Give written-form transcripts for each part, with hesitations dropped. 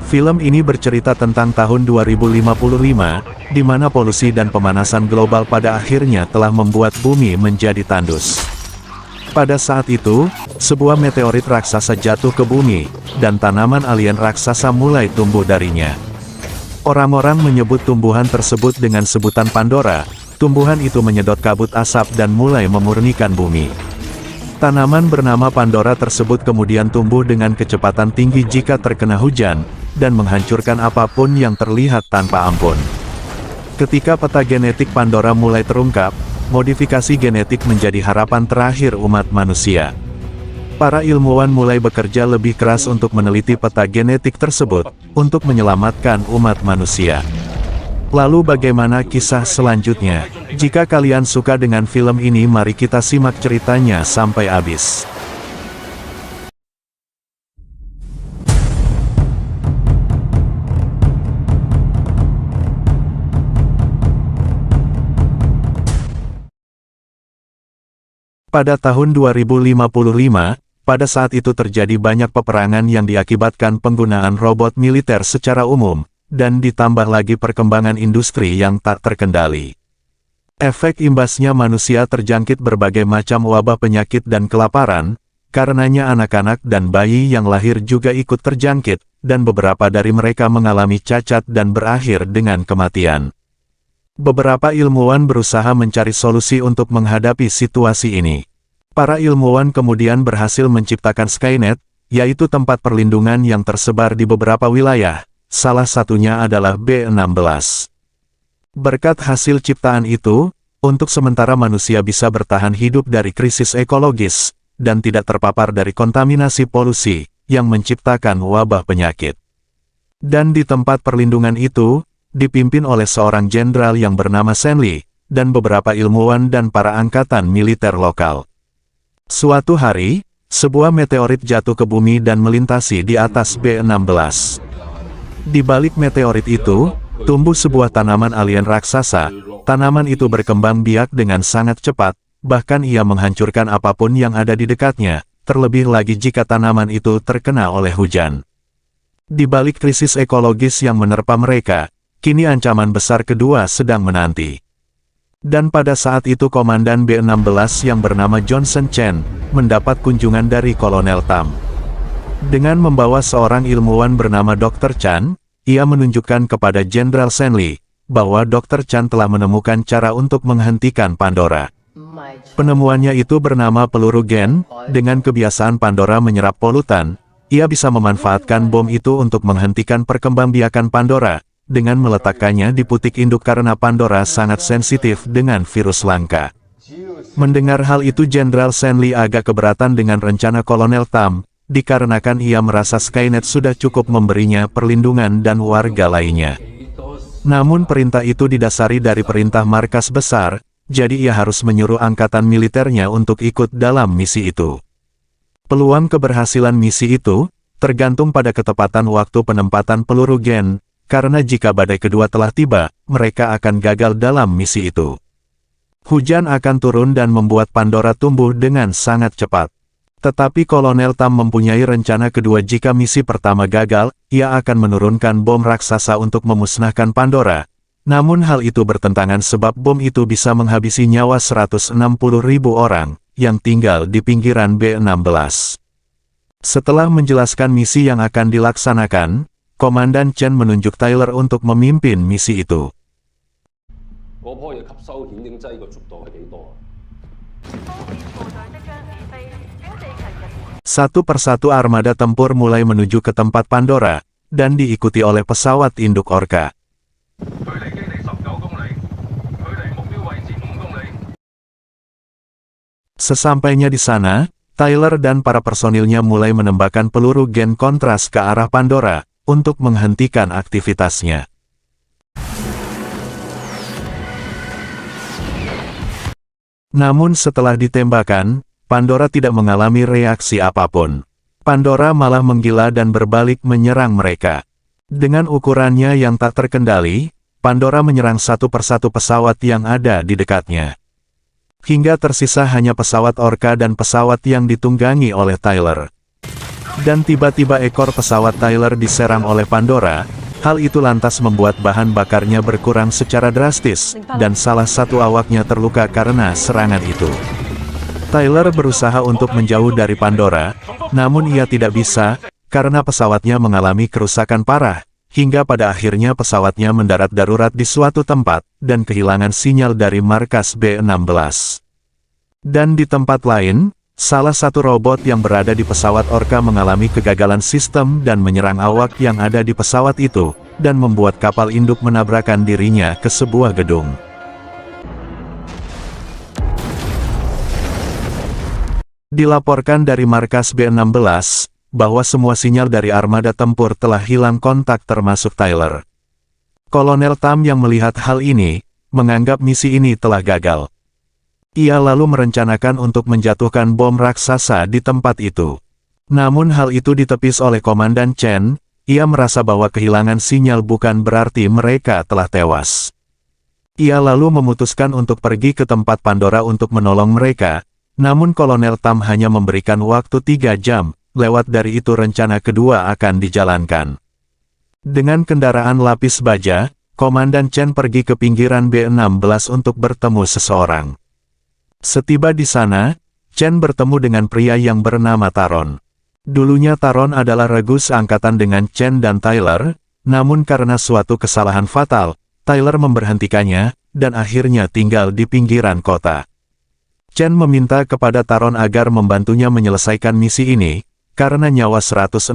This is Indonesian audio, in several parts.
Film ini bercerita tentang tahun 2055, di mana polusi dan pemanasan global pada akhirnya telah membuat bumi menjadi tandus. Pada saat itu, sebuah meteorit raksasa jatuh ke bumi, dan tanaman alien raksasa mulai tumbuh darinya. Orang-orang menyebut tumbuhan tersebut dengan sebutan Pandora. Tumbuhan itu menyedot kabut asap dan mulai memurnikan bumi. Tanaman bernama Pandora tersebut kemudian tumbuh dengan kecepatan tinggi jika terkena hujan, dan menghancurkan apapun yang terlihat tanpa ampun. Ketika peta genetik Pandora mulai terungkap, modifikasi genetik menjadi harapan terakhir umat manusia. Para ilmuwan mulai bekerja lebih keras untuk meneliti peta genetik tersebut, untuk menyelamatkan umat manusia. Lalu bagaimana kisah selanjutnya? Jika kalian suka dengan film ini, mari kita simak ceritanya sampai habis. Pada tahun 2055, pada saat itu terjadi banyak peperangan yang diakibatkan penggunaan robot militer secara umum, dan ditambah lagi perkembangan industri yang tak terkendali. Efek imbasnya manusia terjangkit berbagai macam wabah penyakit dan kelaparan, karenanya anak-anak dan bayi yang lahir juga ikut terjangkit, dan beberapa dari mereka mengalami cacat dan berakhir dengan kematian. Beberapa ilmuwan berusaha mencari solusi untuk menghadapi situasi ini. Para ilmuwan kemudian berhasil menciptakan Skynet, yaitu tempat perlindungan yang tersebar di beberapa wilayah, salah satunya adalah B16. Berkat hasil ciptaan itu, untuk sementara manusia bisa bertahan hidup dari krisis ekologis, dan tidak terpapar dari kontaminasi polusi, yang menciptakan wabah penyakit. Dan di tempat perlindungan itu, dipimpin oleh seorang jenderal yang bernama Stanley, dan beberapa ilmuwan dan para angkatan militer lokal. Suatu hari, sebuah meteorit jatuh ke bumi dan melintasi di atas B16. Di balik meteorit itu, tumbuh sebuah tanaman alien raksasa. Tanaman itu berkembang biak dengan sangat cepat, bahkan ia menghancurkan apapun yang ada di dekatnya, terlebih lagi jika tanaman itu terkena oleh hujan. Di balik krisis ekologis yang menerpa mereka, kini ancaman besar kedua sedang menanti. Dan pada saat itu Komandan B16 yang bernama Johnson Chen, mendapat kunjungan dari Kolonel Tam. Dengan membawa seorang ilmuwan bernama Dr. Chan, ia menunjukkan kepada Jenderal Stanley, bahwa Dr. Chan telah menemukan cara untuk menghentikan Pandora. Penemuannya itu bernama peluru gen. Dengan kebiasaan Pandora menyerap polutan, ia bisa memanfaatkan bom itu untuk menghentikan perkembangbiakan Pandora, dengan meletakkannya di putik induk karena Pandora sangat sensitif dengan virus langka. Mendengar hal itu Jenderal Stanley agak keberatan dengan rencana Kolonel Tam, dikarenakan ia merasa Skynet sudah cukup memberinya perlindungan dan warga lainnya. Namun perintah itu didasari dari perintah markas besar, jadi ia harus menyuruh angkatan militernya untuk ikut dalam misi itu. Peluang keberhasilan misi itu, tergantung pada ketepatan waktu penempatan peluru gen, karena jika badai kedua telah tiba, mereka akan gagal dalam misi itu. Hujan akan turun dan membuat Pandora tumbuh dengan sangat cepat. Tetapi Kolonel Tam mempunyai rencana kedua. Jika misi pertama gagal, ia akan menurunkan bom raksasa untuk memusnahkan Pandora. Namun hal itu bertentangan sebab bom itu bisa menghabisi nyawa 160.000 orang, yang tinggal di pinggiran B16. Setelah menjelaskan misi yang akan dilaksanakan, Komandan Chen menunjuk Tyler untuk memimpin misi itu. Satu persatu armada tempur mulai menuju ke tempat Pandora, dan diikuti oleh pesawat induk Orca. Sesampainya di sana, Tyler dan para personilnya mulai menembakkan peluru gen kontras ke arah Pandora, untuk menghentikan aktivitasnya. Namun setelah ditembakkan, Pandora tidak mengalami reaksi apapun. Pandora malah menggila dan berbalik menyerang mereka. Dengan ukurannya yang tak terkendali, Pandora menyerang satu persatu pesawat yang ada di dekatnya. hingga tersisa hanya pesawat Orca dan pesawat yang ditunggangi oleh Tyler. Dan tiba-tiba ekor pesawat Tyler diserang oleh Pandora. Hal itu lantas membuat bahan bakarnya berkurang secara drastis, dan salah satu awaknya terluka karena serangan itu. Tyler berusaha untuk menjauh dari Pandora, namun ia tidak bisa, karena pesawatnya mengalami kerusakan parah, hingga pada akhirnya pesawatnya mendarat darurat di suatu tempat, dan kehilangan sinyal dari markas B-16. Dan di tempat lain, salah satu robot yang berada di pesawat Orca mengalami kegagalan sistem dan menyerang awak yang ada di pesawat itu, dan membuat kapal induk menabrakkan dirinya ke sebuah gedung. Dilaporkan dari markas B-16, bahwa semua sinyal dari armada tempur telah hilang kontak termasuk Tyler. Kolonel Tam yang melihat hal ini, menganggap misi ini telah gagal. Ia lalu merencanakan untuk menjatuhkan bom raksasa di tempat itu. Namun hal itu ditepis oleh Komandan Chen. Ia merasa bahwa kehilangan sinyal bukan berarti mereka telah tewas. Ia lalu memutuskan untuk pergi ke tempat Pandora untuk menolong mereka, namun Kolonel Tam hanya memberikan waktu 3 jam, lewat dari itu rencana kedua akan dijalankan. Dengan kendaraan lapis baja, Komandan Chen pergi ke pinggiran B-16 untuk bertemu seseorang. Setiba di sana, Chen bertemu dengan pria yang bernama Taron. Dulunya Taron adalah regu seangkatan dengan Chen dan Tyler, namun karena suatu kesalahan fatal, Tyler memberhentikannya, dan akhirnya tinggal di pinggiran kota. Chen meminta kepada Taron agar membantunya menyelesaikan misi ini, karena nyawa 160.000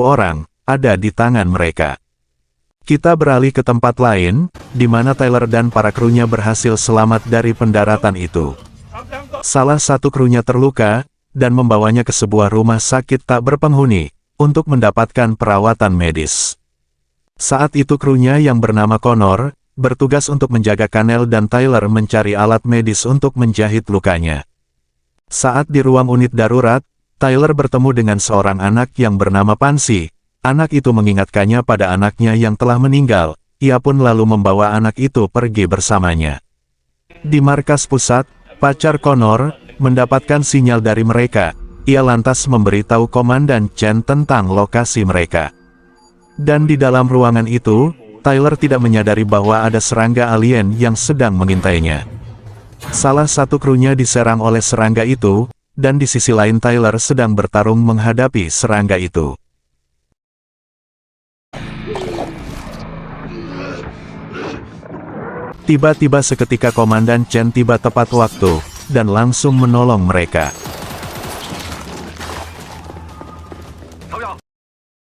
orang ada di tangan mereka. Kita beralih ke tempat lain, di mana Tyler dan para krunya berhasil selamat dari pendaratan itu. Salah satu krunya terluka, dan membawanya ke sebuah rumah sakit tak berpenghuni, untuk mendapatkan perawatan medis. Saat itu krunya yang bernama Connor, bertugas untuk menjaga Cannell dan Tyler mencari alat medis untuk menjahit lukanya. Saat di ruang unit darurat, Tyler bertemu dengan seorang anak yang bernama Pansy. Anak itu mengingatkannya pada anaknya yang telah meninggal, ia pun lalu membawa anak itu pergi bersamanya. Di markas pusat, pacar Connor mendapatkan sinyal dari mereka. Ia lantas memberitahu Komandan Chen tentang lokasi mereka. Dan di dalam ruangan itu, Tyler tidak menyadari bahwa ada serangga alien yang sedang mengintainya. Salah satu krunya diserang oleh serangga itu, dan di sisi lain Tyler sedang bertarung menghadapi serangga itu. Tiba-tiba seketika Komandan Chen tiba tepat waktu, dan langsung menolong mereka.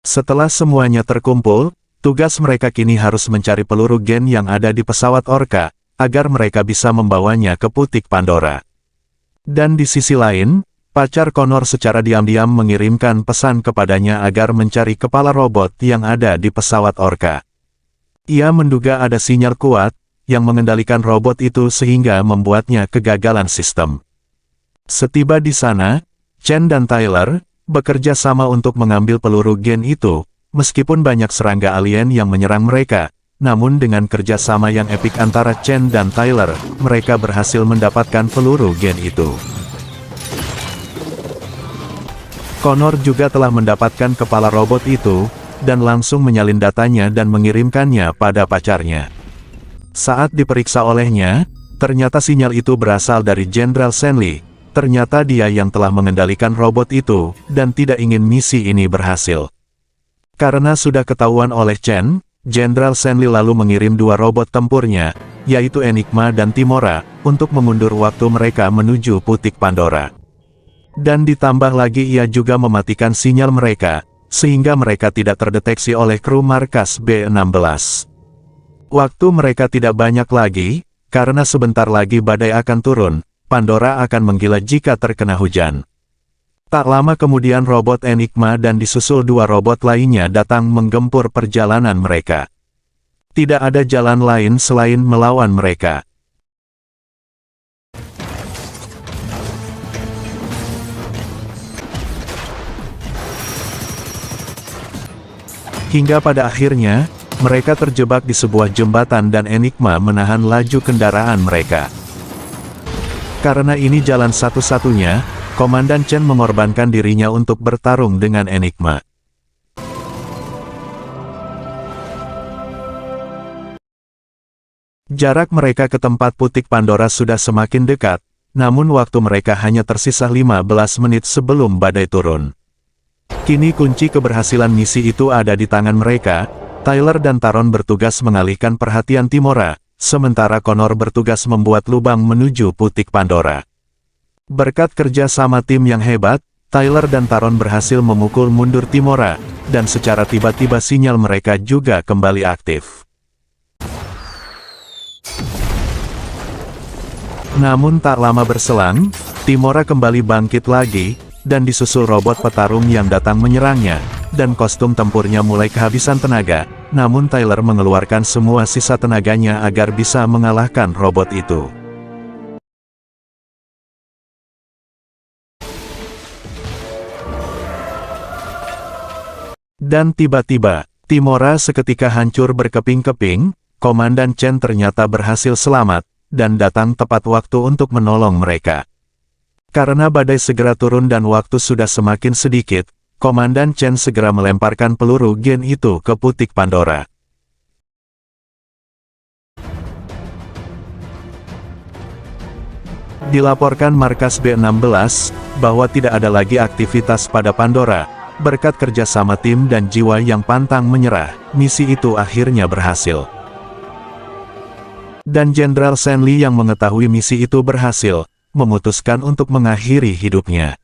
Setelah semuanya terkumpul, tugas mereka kini harus mencari peluru gen yang ada di pesawat Orca, agar mereka bisa membawanya ke Putik Pandora. Dan di sisi lain, pacar Connor secara diam-diam mengirimkan pesan kepadanya agar mencari kepala robot yang ada di pesawat Orca. Ia menduga ada sinyal kuat yang mengendalikan robot itu sehingga membuatnya kegagalan sistem. Setiba di sana, Chen dan Tyler bekerja sama untuk mengambil peluru gen itu, meskipun banyak serangga alien yang menyerang mereka, namun dengan kerjasama yang epik antara Chen dan Tyler, mereka berhasil mendapatkan peluru gen itu. Connor juga telah mendapatkan kepala robot itu, dan langsung menyalin datanya dan mengirimkannya pada pacarnya. Saat diperiksa olehnya, ternyata sinyal itu berasal dari Jenderal Shenli. Ternyata dia yang telah mengendalikan robot itu, dan tidak ingin misi ini berhasil. Karena sudah ketahuan oleh Chen, Jenderal Shenli lalu mengirim 2 robot tempurnya, yaitu Enigma dan Timora, untuk mengundur waktu mereka menuju Putik Pandora. Dan ditambah lagi ia juga mematikan sinyal mereka, sehingga mereka tidak terdeteksi oleh kru markas B-16. Waktu mereka tidak banyak lagi, karena sebentar lagi badai akan turun, Pandora akan menggila jika terkena hujan. Tak lama kemudian robot Enigma dan disusul 2 robot lainnya datang menggempur perjalanan mereka. Tidak ada jalan lain selain melawan mereka. Hingga pada akhirnya, mereka terjebak di sebuah jembatan dan Enigma menahan laju kendaraan mereka. Karena ini jalan satu-satunya, Komandan Chen mengorbankan dirinya untuk bertarung dengan Enigma. Jarak mereka ke tempat putik Pandora sudah semakin dekat, namun waktu mereka hanya tersisa 15 menit sebelum badai turun. Kini kunci keberhasilan misi itu ada di tangan mereka. Tyler dan Taron bertugas mengalihkan perhatian Timora, sementara Connor bertugas membuat lubang menuju putik Pandora. Berkat kerja sama tim yang hebat, Tyler dan Taron berhasil memukul mundur Timora, dan secara tiba-tiba sinyal mereka juga kembali aktif. Namun tak lama berselang, Timora kembali bangkit lagi, dan disusul robot petarung yang datang menyerangnya, dan kostum tempurnya mulai kehabisan tenaga, namun Tyler mengeluarkan semua sisa tenaganya agar bisa mengalahkan robot itu. Dan tiba-tiba, Timora seketika hancur berkeping-keping. Komandan Chen ternyata berhasil selamat, dan datang tepat waktu untuk menolong mereka. Karena badai segera turun dan waktu sudah semakin sedikit, Komandan Chen segera melemparkan peluru gen itu ke putik Pandora. Dilaporkan markas B-16, bahwa tidak ada lagi aktivitas pada Pandora. Berkat kerjasama tim dan jiwa yang pantang menyerah, misi itu akhirnya berhasil. Dan Jenderal Shen Li yang mengetahui misi itu berhasil, memutuskan untuk mengakhiri hidupnya.